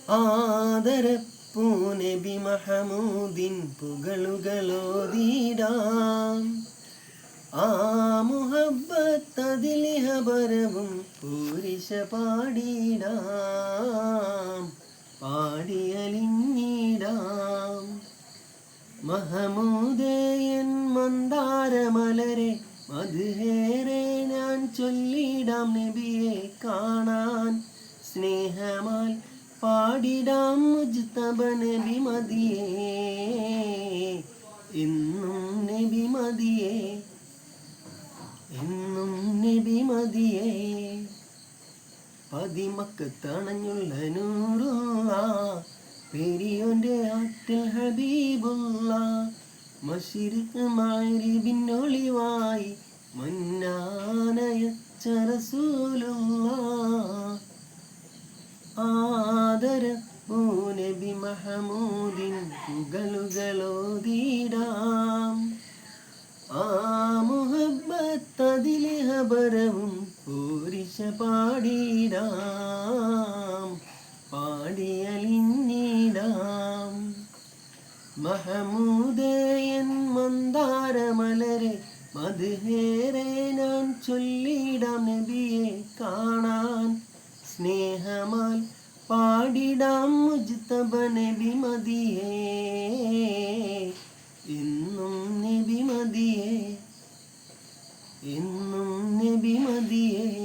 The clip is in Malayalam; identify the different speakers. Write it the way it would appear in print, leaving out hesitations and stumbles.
Speaker 1: ആദരപ്പൂ നബി മഹമൂദിൻ പുകളുകളോതിടാം. ആ മുഹബത്തതിലിഹബരവും പൂരിശ പാടിടാം, പാടിയലിഞ്ഞിടാം. മഹമൂദേയൻ മന്ദാരമലരെ മധുഹേറെ ഞാൻ ചൊല്ലിടാം. നബിയെ കാണാൻ സ്നേഹമാൽ പാടിടാം. മുജ്തബ നബി മദിയേ, എന്നും നബി മദിയേ, എന്നും നബി മദിയേ. പതിമക്കത്തണഞ്ഞുള്ള നൂറുള്ള പെരിയോന്റെ ആറ്റിൽ ഹബീബുള്ള. മശരിഖ് മഗ്രിബിനൊളിവായി മന്നാനയച്ച റസൂലുള്ള. ആദരപ്പൂ നബി മഹമൂദിൻ പുകളുകളോതിടാം. ആ മുഹബത്തതിലിഹബരവും പൂരിശ പാടിടാം, പാടിയലിഞ്ഞിടാം. മഹമൂദേയൻ മന്ദാരമലരെ മധുഹേറെ ഞാൻ ചൊല്ലിടാം. നബിയെ കാണാൻ സ്നേഹമാൽ പാടിടാം. മുജ്തബ നബി മദിയേ, എന്നും നബി മദിയേ, എന്നും നബി മദിയേ.